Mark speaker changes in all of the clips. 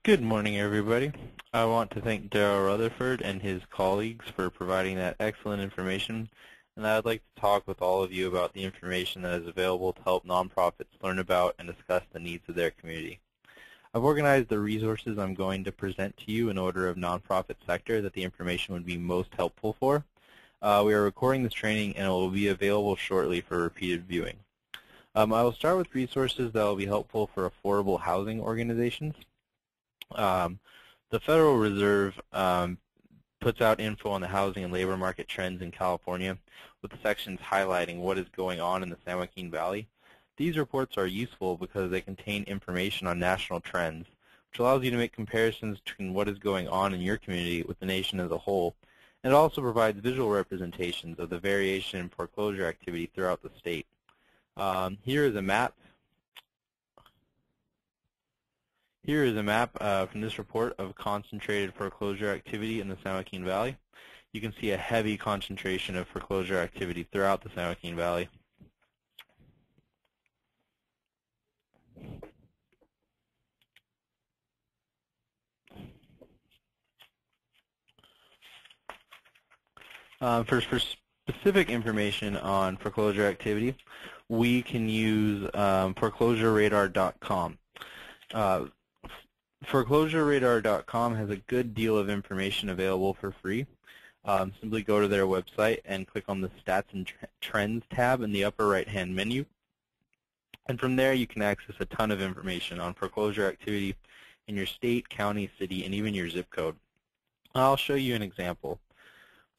Speaker 1: Good morning, everybody. I want to thank Darrell Rutherford and his colleagues for providing that excellent information, and I would like to talk with all of you about the information that is available to help nonprofits learn about and discuss the needs of their community. I've organized the resources I'm going to present to you in order of nonprofit sector that the information would be most helpful for. We are recording this training and it will be available shortly for repeated viewing. I will start with resources that will be helpful for affordable housing organizations. The Federal Reserve puts out info on the housing and labor market trends in California with the sections highlighting what is going on in the San Joaquin Valley. These reports are useful because they contain information on national trends, which allows you to make comparisons between what is going on in your community with the nation as a whole, and it also provides visual representations of the variation in foreclosure activity throughout the state. Here is a map. Here is a map from this report of concentrated foreclosure activity in the San Joaquin Valley. You can see a heavy concentration of foreclosure activity throughout the San Joaquin Valley. For specific information on foreclosure activity, we can use foreclosureradar.com. Foreclosureradar.com has a good deal of information available for free. Simply go to their website and click on the Stats and Trends tab in the upper right-hand menu. And from there, you can access a ton of information on foreclosure activity in your state, county, city, and even your zip code. I'll show you an example.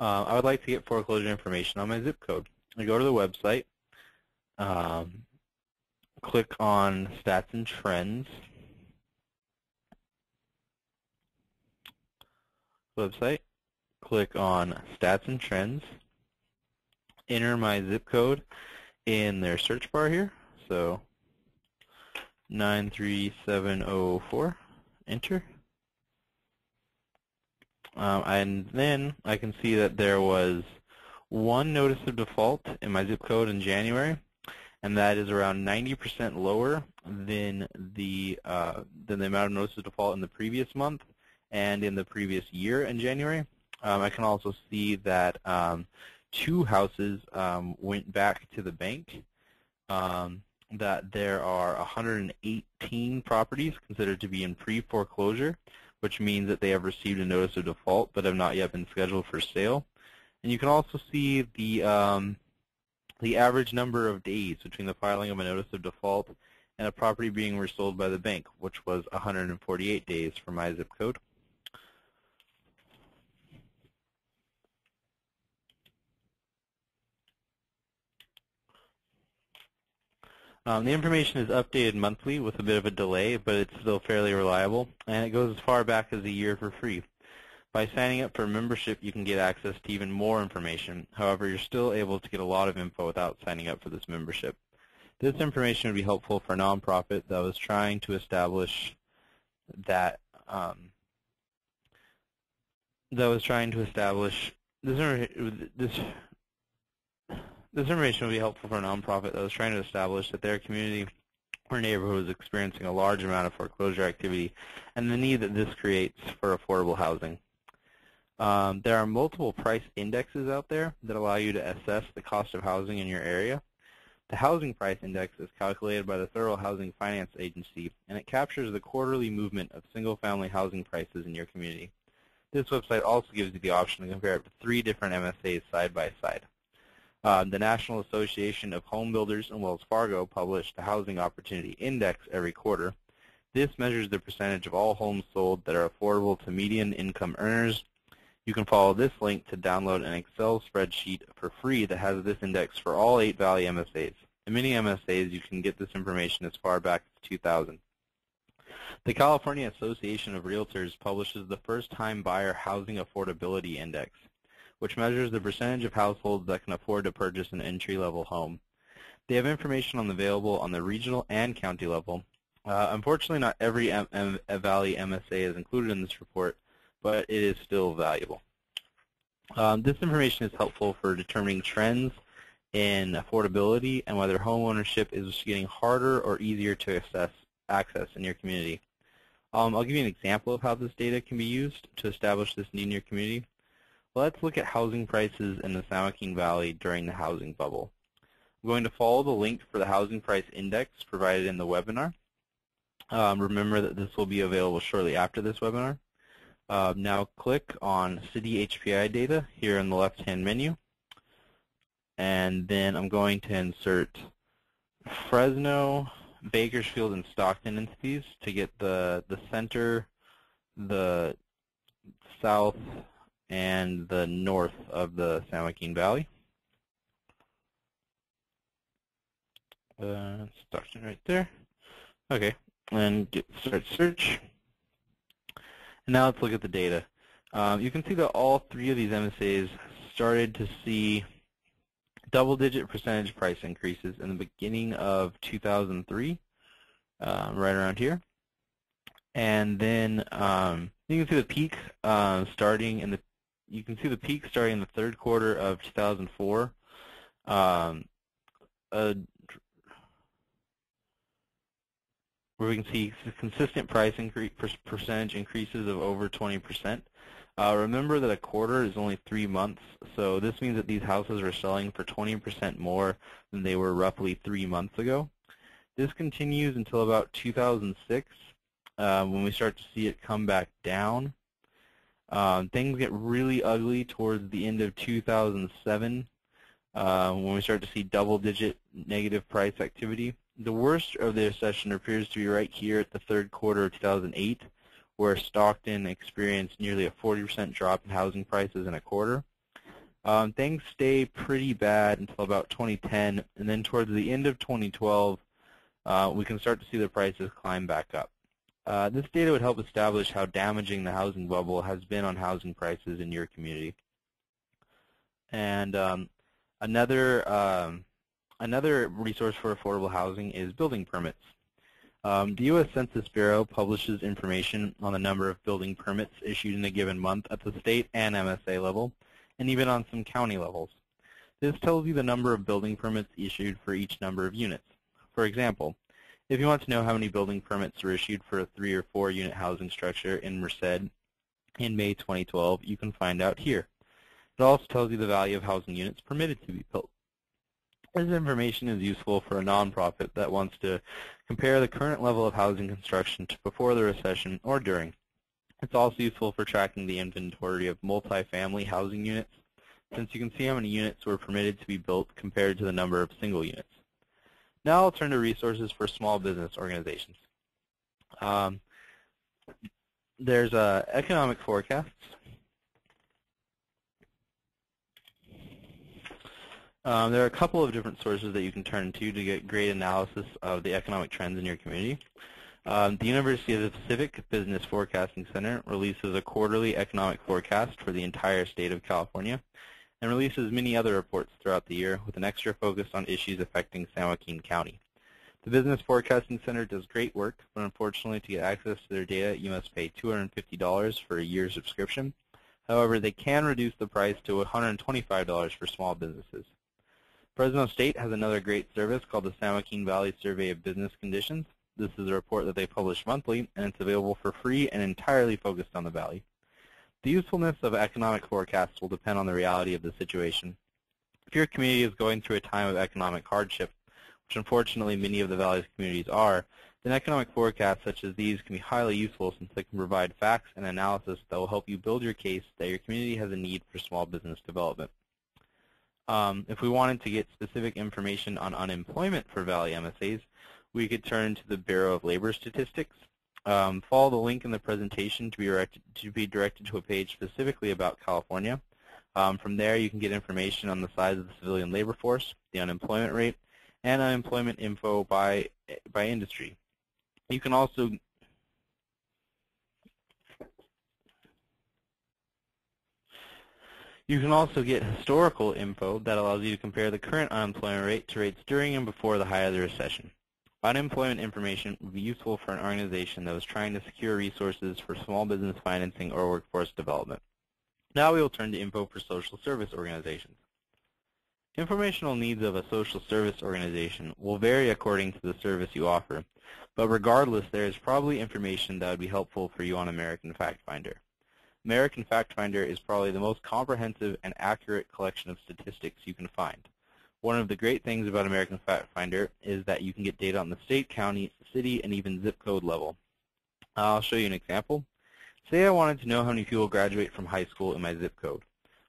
Speaker 1: I would like to get foreclosure information on my zip code. I go to the website, click on Stats and Trends. Website, click on Stats and Trends, enter my zip code in their search bar here, so 93704, enter. And then I can see that there was one notice of default in my zip code in January, and that is around 90% lower than the amount of notice of default in the previous month and in the previous year in January. I can also see that 2 houses went back to the bank, that there are 118 properties considered to be in pre-foreclosure, which means that they have received a notice of default but have not yet been scheduled for sale. And you can also see the average number of days between the filing of a notice of default and a property being resold by the bank, which was 148 days for my zip code. The information is updated monthly with a bit of a delay, but it's still fairly reliable, and it goes as far back as a year for free. By signing up for membership, you can get access to even more information. However, you're still able to get a lot of info without signing up for this membership. This information would be helpful for a nonprofit that was trying to establish This information would be helpful for a nonprofit that was trying to establish that their community or neighborhood is experiencing a large amount of foreclosure activity and the need that this creates for affordable housing. There are multiple price indexes out there that allow you to assess the cost of housing in your area. The Housing Price Index is calculated by the Federal Housing Finance Agency, and it captures the quarterly movement of single-family housing prices in your community. This website also gives you the option to compare it to 3 different MSAs side by side. The National Association of Home Builders and Wells Fargo publish the Housing Opportunity Index every quarter. This measures the percentage of all homes sold that are affordable to median income earners. You can follow this link to download an Excel spreadsheet for free that has this index for all 8 Valley MSAs. In many MSAs, you can get this information as far back as 2000. The California Association of Realtors publishes the First-Time Buyer Housing Affordability Index, which measures the percentage of households that can afford to purchase an entry-level home. They have information available on the regional and county level. Unfortunately, not every Valley MSA is included in this report, but it is still valuable. This information is helpful for determining trends in affordability and whether home ownership is getting harder or easier to access in your community. I'll give you an example of how this data can be used to establish this need in your community. Let's look at housing prices in the San Joaquin Valley during the housing bubble. I'm going to follow the link for the housing price index provided in the webinar. Remember that this will be available shortly after this webinar. Now click on City HPI data here in the left-hand menu. And then I'm going to insert Fresno, Bakersfield, and Stockton entities to get the center, the south, and the north of the San Joaquin Valley. Stockton right there. Okay, and start search. And now let's look at the data. You can see that all three of these MSAs started to see double-digit percentage price increases in the beginning of 2003, right around here. And then you can see the peak starting in the third quarter of 2004. Where we can see consistent price percentage increases of over 20%. Remember that a quarter is only 3 months, so this means that these houses are selling for 20% more than they were roughly 3 months ago. This continues until about 2006, when we start to see it come back down. Things get really ugly towards the end of 2007, when we start to see double-digit negative price activity. The worst of the recession appears to be right here at the third quarter of 2008, where Stockton experienced nearly a 40% drop in housing prices in a quarter. Things stay pretty bad until about 2010, and then towards the end of 2012, we can start to see the prices climb back up. This data would help establish how damaging the housing bubble has been on housing prices in your community. And another resource for affordable housing is building permits. The U.S. Census Bureau publishes information on the number of building permits issued in a given month at the state and MSA level, and even on some county levels. This tells you the number of building permits issued for each number of units. For example, if you want to know how many building permits were issued for a 3 or 4 unit housing structure in Merced in May 2012, you can find out here. It also tells you the value of housing units permitted to be built. This information is useful for a nonprofit that wants to compare the current level of housing construction to before the recession or during. It's also useful for tracking the inventory of multifamily housing units, since you can see how many units were permitted to be built compared to the number of single units. Now I'll turn to resources for small business organizations. There's economic forecasts. There are a couple of different sources that you can turn to get great analysis of the economic trends in your community. The University of the Pacific Business Forecasting Center releases a quarterly economic forecast for the entire state of California and releases many other reports throughout the year with an extra focus on issues affecting San Joaquin County. The Business Forecasting Center does great work, but unfortunately to get access to their data, you must pay $250 for a year subscription. However, they can reduce the price to $125 for small businesses. Fresno State has another great service called the San Joaquin Valley Survey of Business Conditions. This is a report that they publish monthly, and it's available for free and entirely focused on the valley. The usefulness of economic forecasts will depend on the reality of the situation. If your community is going through a time of economic hardship, which unfortunately many of the valley's communities are, then economic forecasts such as these can be highly useful since they can provide facts and analysis that will help you build your case that your community has a need for small business development. If we wanted to get specific information on unemployment for Valley MSAs, we could turn to the Bureau of Labor Statistics. Follow the link in the presentation to be directed to a page specifically about California. From there, you can get information on the size of the civilian labor force, the unemployment rate, and unemployment info by industry. You can also get historical info that allows you to compare the current unemployment rate to rates during and before the height of the recession. Unemployment information would be useful for an organization that was trying to secure resources for small business financing or workforce development. Now we will turn to info for social service organizations. Informational needs of a social service organization will vary according to the service you offer, but regardless, there is probably information that would be helpful for you on American Fact Finder. American Fact Finder is probably the most comprehensive and accurate collection of statistics you can find. One of the great things about American Fact Finder is that you can get data on the state, county, city, and even zip code level. I'll show you an example. Say I wanted to know how many people graduate from high school in my zip code,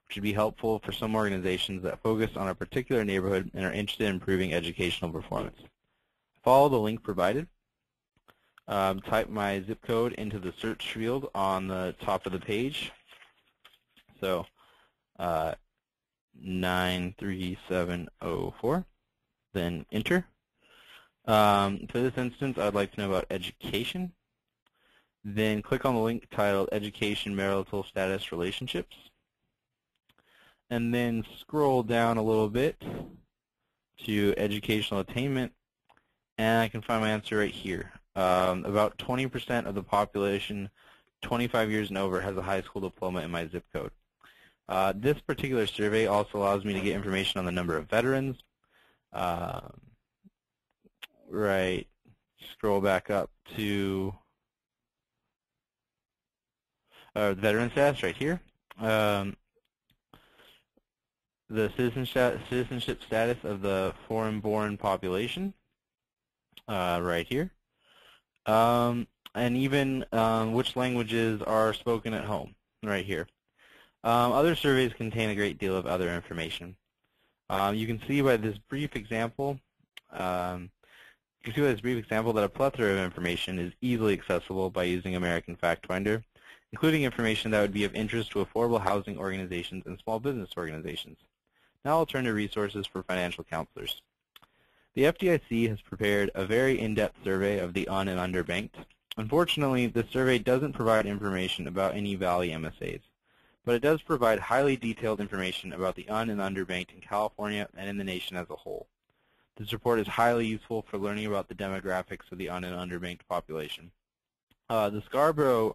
Speaker 1: which would be helpful for some organizations that focus on a particular neighborhood and are interested in improving educational performance. Follow the link provided. Type my zip code into the search field on the top of the page. So 93704, then enter. For this instance, I'd like to know about education. Then click on the link titled Education Marital Status Relationships. And then scroll down a little bit to educational attainment, and I can find my answer right here. About 20% of the population 25 years and over has a high school diploma in my zip code. This particular survey also allows me to get information on the number of veterans. Right, scroll back up to veteran status right here. The citizenship status of the foreign-born population right here. And even which languages are spoken at home right here. Other surveys contain a great deal of other information. You can see by this brief example that a plethora of information is easily accessible by using American Fact Finder, including information that would be of interest to affordable housing organizations and small business organizations. Now I'll turn to resources for financial counselors. The FDIC has prepared a very in-depth survey of the and underbanked. Unfortunately, this survey doesn't provide information about any Valley MSAs, but it does provide highly detailed information about the and underbanked in California and in the nation as a whole. This report is highly useful for learning about the demographics of the and underbanked population. The Scarborough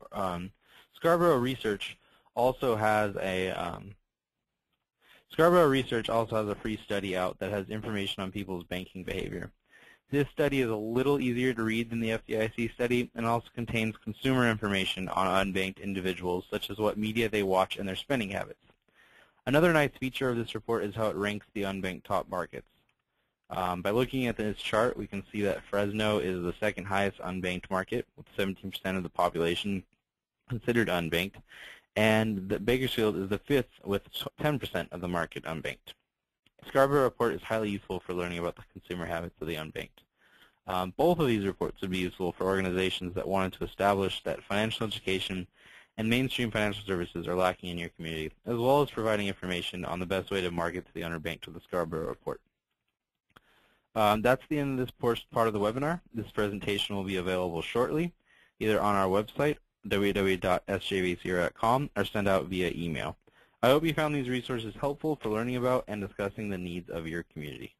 Speaker 1: Research also has a free study out that has information on people's banking behavior. This study is a little easier to read than the FDIC study and also contains consumer information on unbanked individuals, such as what media they watch and their spending habits. Another nice feature of this report is how it ranks the unbanked top markets. By looking at this chart, we can see that Fresno is the second highest unbanked market, with 17% of the population considered unbanked, and the Bakersfield is the fifth with 10% of the market unbanked. Scarborough report is highly useful for learning about the consumer habits of the unbanked. Both of these reports would be useful for organizations that wanted to establish that financial education and mainstream financial services are lacking in your community, as well as providing information on the best way to market to the underbanked with the Scarborough report. That's the end of this part of the webinar. This presentation will be available shortly, either on our website, www.sjvcr.com, or sent out via email. I hope you found these resources helpful for learning about and discussing the needs of your community.